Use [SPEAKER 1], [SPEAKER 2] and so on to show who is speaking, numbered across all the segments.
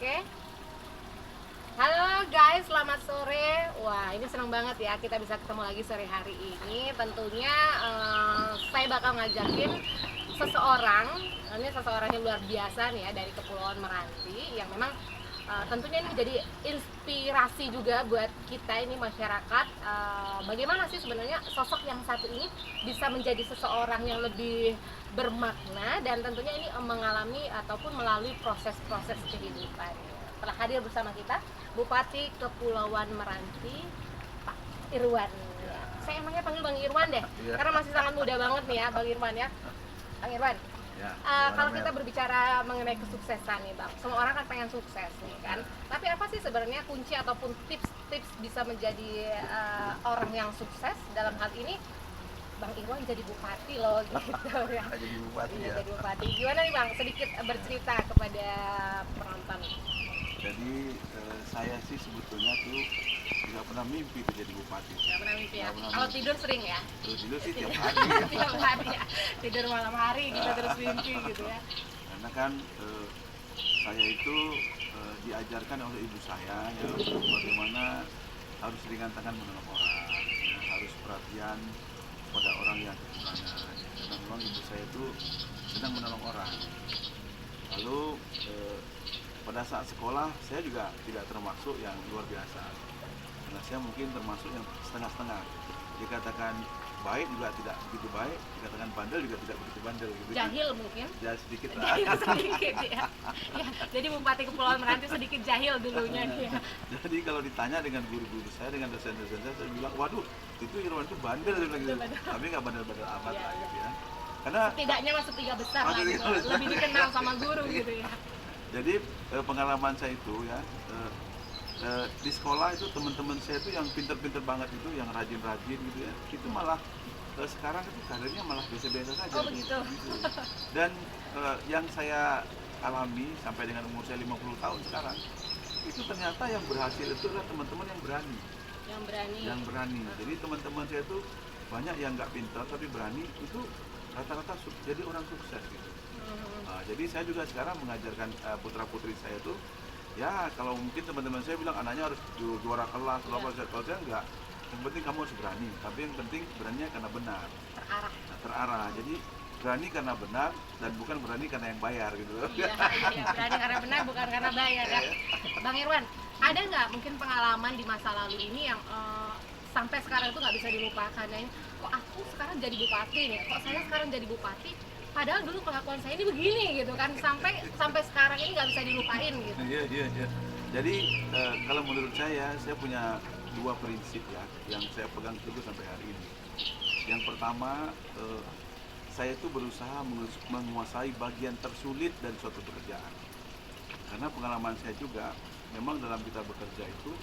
[SPEAKER 1] Oke. Halo guys, selamat sore. Wah, ini senang banget ya kita bisa ketemu lagi sore hari ini. Tentunya saya bakal ngajakin seseorang, ini seseorang yang luar biasa nih ya dari Kepulauan Meranti yang memang tentunya ini menjadi inspirasi juga buat kita ini masyarakat. Bagaimana sih sebenarnya sosok yang satu ini bisa menjadi seseorang yang lebih bermakna dan tentunya ini mengalami ataupun melalui proses-proses kehidupan. Telah hadir bersama kita Bupati Kepulauan Meranti, Pak Irwan. Ya. Saya emangnya panggil Bang Irwan deh,
[SPEAKER 2] Ya.
[SPEAKER 1] karena masih sangat muda banget nih ya Bang Irwan ya. Bang Irwan,
[SPEAKER 2] Ya,
[SPEAKER 1] kalau kita berbicara mengenai kesuksesan nih Bang, semua orang kan pengen sukses nih kan. Tapi apa sih sebenarnya kunci ataupun tips-tips bisa menjadi orang yang sukses dalam hal ini? Bang Irwan jadi bupati loh gitu ya.
[SPEAKER 2] jadi bupati
[SPEAKER 1] Iya,
[SPEAKER 2] ya.
[SPEAKER 1] jadi bupati. Gimana nih Bang? Sedikit bercerita kepada penonton.
[SPEAKER 2] Jadi saya sih sebetulnya tuh nggak pernah mimpi tuh jadi bupati.
[SPEAKER 1] Gak pernah mimpi ya?
[SPEAKER 2] Nggak pernah
[SPEAKER 1] Kalau
[SPEAKER 2] mimpi.
[SPEAKER 1] tidur sering ya?
[SPEAKER 2] Terus tidur sih tiap hari.
[SPEAKER 1] Tiap hari ya? Tidur malam hari kita terus mimpi gitu ya?
[SPEAKER 2] Karena kan saya itu diajarkan oleh ibu saya ya bagaimana harus ringan tangan menolong orang, ya, harus perhatian pada orang yang kekurangan. Karena memang ibu saya itu sedang menolong orang. Lalu pada saat sekolah saya juga tidak termasuk yang luar biasa. Nah, saya mungkin termasuk yang setengah-setengah. Dikatakan baik juga tidak begitu baik, dikatakan bandel juga tidak begitu bandel gitu.
[SPEAKER 1] Jahil mungkin?
[SPEAKER 2] Ya sedikit lah.
[SPEAKER 1] Jahil sedikit ya? Ya, jadi Bupati Kepulauan Meranti sedikit jahil dulunya nih ya?
[SPEAKER 2] Jadi kalau ditanya dengan guru-guru saya, dengan dosen-dosen saya bilang, waduh itu Irwan itu bandel, saya bilang gitu. Tapi nggak bandel-bandel amat
[SPEAKER 1] Iya,
[SPEAKER 2] lah
[SPEAKER 1] iya.
[SPEAKER 2] gitu ya. Karena
[SPEAKER 1] Setidaknya masuk 3 besar lah
[SPEAKER 2] Masuk
[SPEAKER 1] gitu,
[SPEAKER 2] 3 besar.
[SPEAKER 1] lebih dikenal sama guru gitu ya?
[SPEAKER 2] jadi pengalaman saya itu ya di sekolah itu teman-teman saya itu yang pinter-pinter banget itu, yang rajin-rajin gitu ya, itu malah sekarang itu karirnya malah biasa-biasa saja.
[SPEAKER 1] Oh begitu?
[SPEAKER 2] Gitu. Dan yang saya alami sampai dengan umur saya 50 tahun sekarang, itu ternyata yang berhasil itu adalah teman-teman yang berani.
[SPEAKER 1] Yang berani?
[SPEAKER 2] Yang berani. Jadi teman-teman saya itu banyak yang nggak pintar tapi berani, itu rata-rata jadi orang sukses gitu. Nah, jadi saya juga sekarang mengajarkan putra-putri saya tuh, ya kalau mungkin teman-teman saya bilang anaknya harus juara kelas, kalau saya enggak. Yang penting kamu harus berani, tapi yang penting beraninya karena benar.
[SPEAKER 1] Terarah?
[SPEAKER 2] Nah, terarah, jadi berani karena benar dan bukan berani karena yang bayar gitu.
[SPEAKER 1] Iya, iya, berani karena benar bukan karena bayar ya. Bang Irwan, ada nggak mungkin pengalaman di masa lalu ini yang sampai sekarang itu nggak bisa dilupakan ya? Kok aku sekarang jadi bupati nih? Kok saya sekarang jadi bupati? Padahal dulu kelakuan saya ini begini gitu kan, sampai sekarang ini nggak bisa dilupain gitu.
[SPEAKER 2] Iya. Jadi kalau menurut saya punya dua prinsip ya yang saya pegang teguh sampai hari ini. Yang pertama, saya itu berusaha menguasai bagian tersulit dari suatu pekerjaan. Karena pengalaman saya juga, memang dalam kita bekerja itu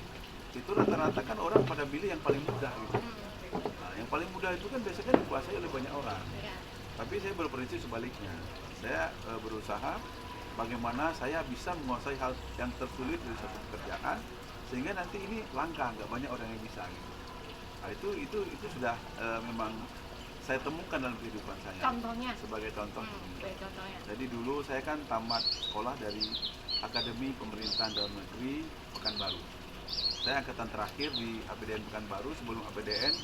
[SPEAKER 2] rata-rata kan orang pada pilih yang paling mudah gitu. Nah, yang paling mudah itu kan biasanya dikuasai oleh banyak orang.
[SPEAKER 1] Ya.
[SPEAKER 2] Tapi saya berprinsip sebaliknya. Saya berusaha bagaimana saya bisa menguasai hal yang tersulit dari suatu pekerjaan sehingga nanti ini langka, nggak banyak orang yang bisa gitu. Nah, itu sudah memang saya temukan dalam kehidupan saya.
[SPEAKER 1] Contohnya?
[SPEAKER 2] Sebagai contoh.
[SPEAKER 1] Contohnya.
[SPEAKER 2] Jadi dulu saya kan tamat sekolah dari Akademi Pemerintahan Dalam Negeri Pekanbaru. Saya angkatan terakhir di APDN Pekanbaru sebelum APDN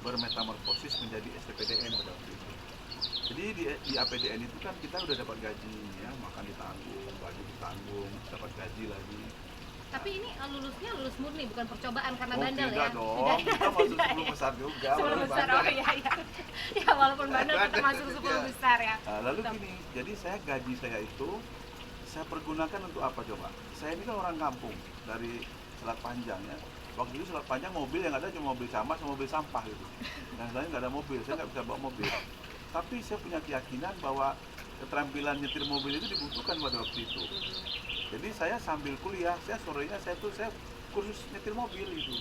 [SPEAKER 2] bermetamorfosis menjadi STPDN pada waktu itu. Jadi di APDN itu kan kita udah dapat gaji ya, makan ditanggung, baju ditanggung, dapat gaji lagi.
[SPEAKER 1] Tapi ini lulusnya lulus murni, bukan percobaan karena
[SPEAKER 2] Oh
[SPEAKER 1] bandel
[SPEAKER 2] tidak
[SPEAKER 1] ya?
[SPEAKER 2] dong, kita masuk
[SPEAKER 1] Tidak
[SPEAKER 2] 10
[SPEAKER 1] ya?
[SPEAKER 2] besar juga.
[SPEAKER 1] 10
[SPEAKER 2] walaupun
[SPEAKER 1] besar,
[SPEAKER 2] bandel.
[SPEAKER 1] oh iya. Ya walaupun bandel kita masuk 10
[SPEAKER 2] Iya.
[SPEAKER 1] besar ya.
[SPEAKER 2] Nah, lalu
[SPEAKER 1] Betul.
[SPEAKER 2] gini, jadi gaji saya itu saya pergunakan untuk apa coba? Saya ini kan orang kampung dari Selat Panjang ya. Waktu itu Selat Panjang mobil yang ada cuma mobil camat sama mobil sampah gitu. Yang lain nggak ada mobil, saya nggak bisa bawa mobil. Tapi saya punya keyakinan bahwa keterampilan nyetir mobil itu dibutuhkan pada waktu itu. Jadi saya sambil kuliah, saya sorenya saya kursus nyetir mobil itu.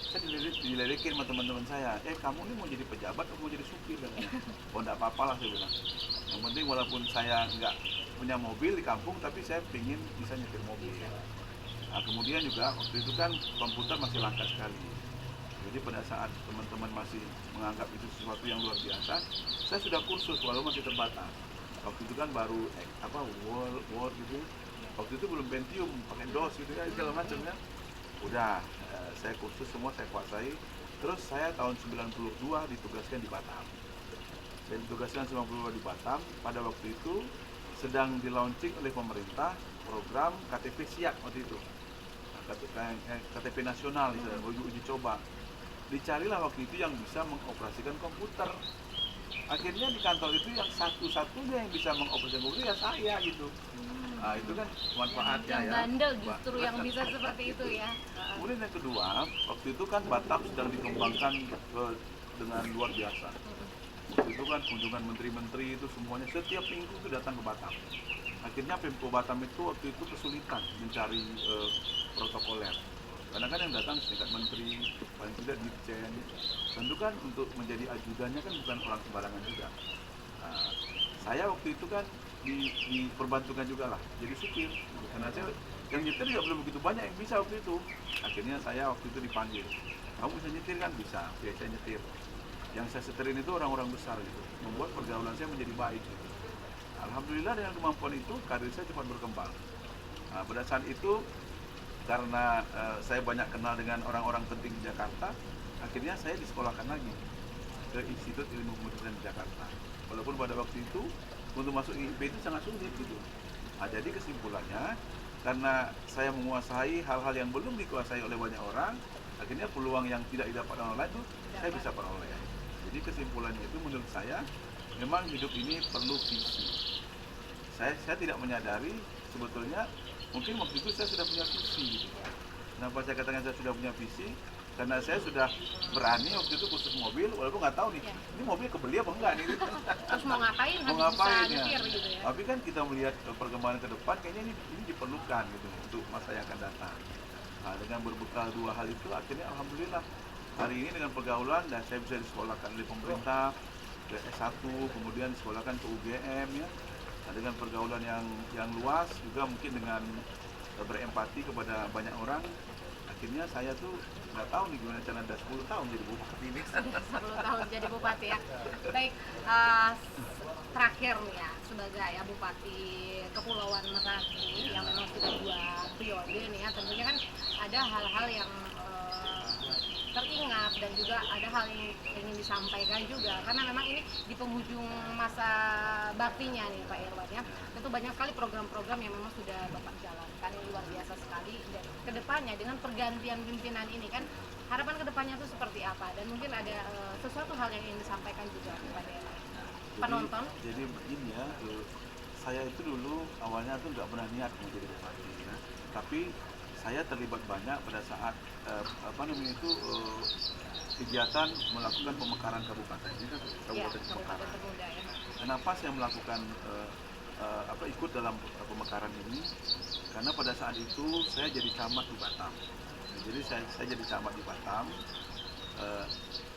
[SPEAKER 2] Saya dilirikin sama teman-teman saya, kamu ini mau jadi pejabat atau mau jadi supir katanya. Oh enggak apa-apa lah saya bilang. Yang penting walaupun saya nggak punya mobil di kampung, tapi saya ingin bisa nyetir mobil. Nah, kemudian juga waktu itu kan komputer masih langka sekali. Jadi pada saat teman-teman masih menganggap itu sesuatu yang luar biasa, saya sudah kursus walaupun masih terbatas. Waktu itu kan baru Word gitu, Waktu itu belum Pentium, pakai DOS gitu kan segala macam ya. Udah saya kursus semua saya kuasai. Terus saya tahun 92 ditugaskan di Batam. Saya ditugaskan 92 di Batam. Pada waktu itu sedang di launching oleh pemerintah program KTP siap waktu itu. KTP nasional uji coba. Dicarilah waktu itu yang bisa mengoperasikan komputer. Akhirnya di kantor itu yang satu-satunya yang bisa mengoperasikan komputer ya saya gitu. Nah itu kan manfaatnya
[SPEAKER 1] yang
[SPEAKER 2] ya.
[SPEAKER 1] bandel justru yang bisa seperti itu ya.
[SPEAKER 2] Kemudian yang kedua, waktu itu kan Batam sedang dikembangkan dengan luar biasa. Waktu itu kan kunjungan menteri-menteri itu semuanya setiap minggu itu datang ke Batam. Akhirnya Pemko Batam itu waktu itu kesulitan mencari protokoler. Karena kan yang datang setingkat menteri, paling tidak dirjen. Tentu kan untuk menjadi ajudannya kan bukan orang sembarangan juga. Nah, saya waktu itu kan diperbantukan juga lah jadi supir. Karena saya yang nyetir juga belum begitu banyak yang bisa waktu itu. Akhirnya saya waktu itu dipanggil. Kamu bisa nyetir kan? Bisa. Ya, saya nyetir. Yang saya seterin itu orang-orang besar gitu. Membuat pergaulan saya menjadi baik gitu. Alhamdulillah dengan kemampuan itu karir saya cepat berkembang. Nah, pada saat itu karena saya banyak kenal dengan orang-orang penting di Jakarta, akhirnya saya disekolahkan lagi ke Institut Ilmu Pemerintahan di Jakarta. Walaupun pada waktu itu untuk masuk IIP itu sangat sulit gitu. Nah, jadi kesimpulannya karena saya menguasai hal-hal yang belum dikuasai oleh banyak orang, akhirnya peluang yang tidak didapat orang lain itu saya bisa peroleh. Jadi kesimpulannya itu menurut saya memang hidup ini perlu visi. Saya tidak menyadari sebetulnya mungkin waktu itu saya sudah punya visi gitu. Kenapa saya katakan saya sudah punya visi? Karena saya sudah berani waktu itu khusus mobil, walaupun nggak tahu nih, ini mobil kebeli apa enggak nih?
[SPEAKER 1] Terus mau ngapain?
[SPEAKER 2] Mau ngapain
[SPEAKER 1] bisa
[SPEAKER 2] ya?
[SPEAKER 1] nyetir gitu ya?
[SPEAKER 2] Tapi kan kita melihat perkembangan ke depan, kayaknya ini diperlukan gitu untuk masa yang akan datang. Nah, dengan berbekal dua hal itu, akhirnya alhamdulillah hari ini dengan pergaulan dan saya bisa disekolahkan oleh pemerintah ke S1, kemudian disekolahkan ke UGM ya. Nah, dengan pergaulan yang luas juga mungkin dengan berempati kepada banyak orang, akhirnya saya tuh nggak tahu nih gimana cara 10 tahun jadi bupati ini.
[SPEAKER 1] 10 tahun jadi bupati ya. Baik, terakhir nih ya sebagai ya Bupati Kepulauan Meranti yang memang sudah 2 periode nih ya, tentunya kan ada hal-hal yang teringat dan juga ada hal yang ingin disampaikan juga karena memang ini di penghujung masa baktinya nih Pak Irwan ya. Tentu banyak sekali program-program yang memang sudah Bapak jalankan yang luar biasa sekali dan kedepannya dengan pergantian pimpinan ini kan harapan kedepannya itu seperti apa dan mungkin ada sesuatu hal yang ingin disampaikan juga kepada penonton.
[SPEAKER 2] Jadi begini ya, saya itu dulu awalnya tuh nggak pernah niat mau jadi bupati ya. Tapi saya terlibat banyak pada saat kegiatan melakukan pemekaran kabupaten ini kan kabupaten pemekaran.
[SPEAKER 1] Ya.
[SPEAKER 2] Kenapa saya melakukan ikut dalam pemekaran ini? Karena pada saat itu saya jadi camat di Batam. Jadi saya jadi camat di Batam.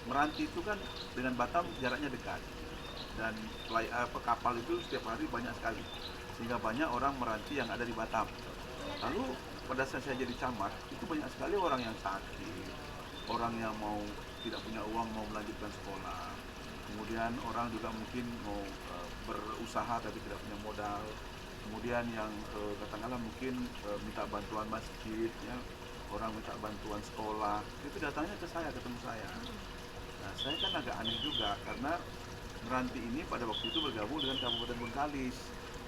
[SPEAKER 2] Meranti itu kan dengan Batam jaraknya dekat dan kapal itu setiap hari banyak sekali sehingga banyak orang meranti yang ada di Batam. Lalu pada saat saya jadi camat itu banyak sekali orang yang sakit, orang yang tidak punya uang mau melanjutkan sekolah, kemudian orang juga mungkin mau berusaha tapi tidak punya modal, kemudian yang katakanlah mungkin minta bantuan masjid ya, orang minta bantuan sekolah, itu datangnya ke saya, ketemu saya. Nah, saya kan agak aneh juga karena Meranti ini pada waktu itu bergabung dengan Kabupaten Bengkalis.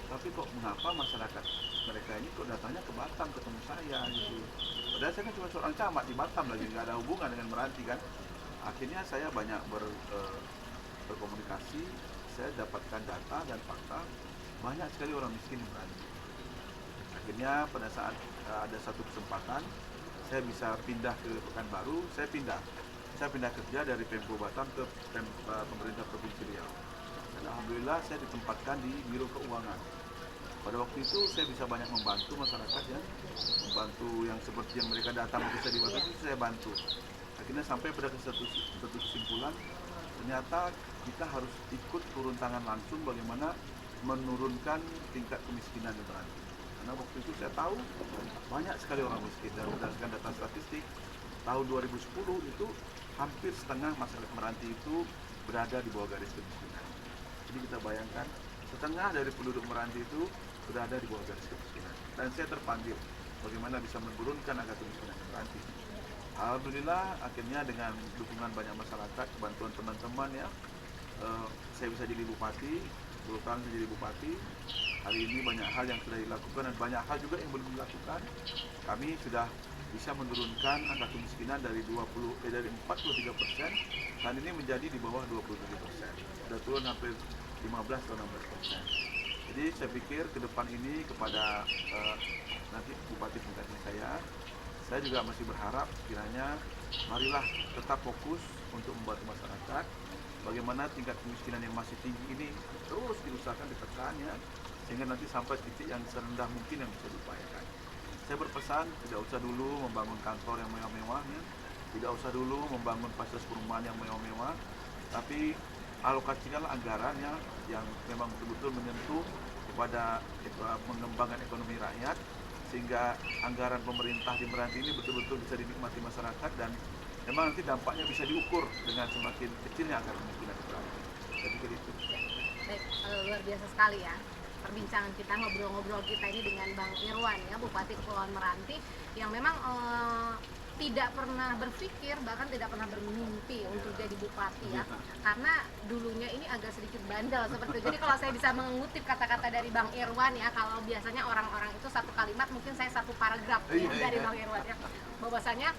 [SPEAKER 2] Tapi kok mengapa masyarakat mereka ini kok datangnya ke Batam ketemu saya gitu. Padahal saya kan cuma seorang camat di Batam lagi, nggak ada hubungan dengan Meranti kan. Akhirnya saya banyak berkomunikasi, saya dapatkan data dan fakta banyak sekali orang miskin di Meranti. Akhirnya pada saat ada satu kesempatan saya bisa pindah ke Pekanbaru, saya pindah kerja dari Pemko Batam ke pemerintah Provinsi Riau. Dan alhamdulillah saya ditempatkan di Biro Keuangan. Pada waktu itu saya bisa banyak membantu masyarakat ya, membantu yang seperti yang mereka datang bisa dibantu itu saya bantu. Akhirnya sampai pada satu kesimpulan, ternyata kita harus ikut turun tangan langsung bagaimana menurunkan tingkat kemiskinan di Meranti. Karena waktu itu saya tahu banyak sekali orang miskin dan berdasarkan data statistik tahun 2010 itu hampir setengah masyarakat Meranti itu berada di bawah garis kemiskinan. Jadi kita bayangkan setengah dari penduduk Meranti itu berada di bawah garis kemiskinan. dan saya terpanggil bagaimana bisa menurunkan angka kemiskinan yang meranti. Alhamdulillah akhirnya dengan dukungan banyak masyarakat, bantuan teman-teman ya, saya bisa jadi bupati, 10 tahun saya jadi bupati. Hari ini banyak hal yang sudah dilakukan dan banyak hal juga yang belum dilakukan. Kami sudah bisa menurunkan angka kemiskinan dari 43% saat ini menjadi di bawah 27%. Sudah turun hampir 15 atau 16%. Jadi saya pikir ke depan ini kepada nanti bupati pengganti saya juga masih berharap kiranya marilah tetap fokus untuk membantu masyarakat. Bagaimana tingkat kemiskinan yang masih tinggi ini terus diusahakan ditekan ya, sehingga nanti sampai titik yang serendah mungkin yang bisa diupayakan. Saya berpesan tidak usah dulu membangun kantor yang mewah-mewah ya, tidak usah dulu membangun fasilitas perumahan yang mewah-mewah, tapi alokasikanlah anggaran ya, yang memang betul-betul menyentuh kepada mengembangkan ekonomi rakyat, sehingga anggaran pemerintah di Meranti ini betul-betul bisa dinikmati masyarakat dan memang nanti dampaknya bisa diukur dengan semakin kecilnya angka kemiskinan di Meranti. Saya pikir itu.
[SPEAKER 1] Baik, luar biasa sekali ya perbincangan kita, ngobrol-ngobrol kita ini dengan Bang Irwan ya, Bupati Kepulauan Meranti yang memang tidak pernah berpikir, bahkan tidak pernah bermimpi untuk jadi bupati ya, karena dulunya ini agak sedikit bandel seperti itu. Jadi kalau saya bisa mengutip kata-kata dari Bang Irwan ya, kalau biasanya orang-orang itu satu kalimat, mungkin saya satu paragraf ya, dari Bang Irwan ya, bahwasanya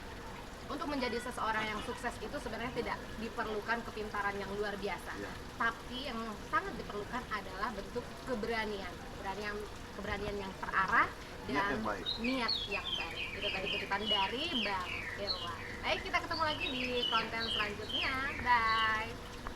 [SPEAKER 1] untuk menjadi seseorang yang sukses itu sebenarnya tidak diperlukan kepintaran yang luar biasa, tapi yang sangat diperlukan adalah bentuk keberanian yang terarah dan niat yang baik. Itu tadi kutipan dari Bang Irwan. Baik, kita ketemu lagi di konten selanjutnya. Bye.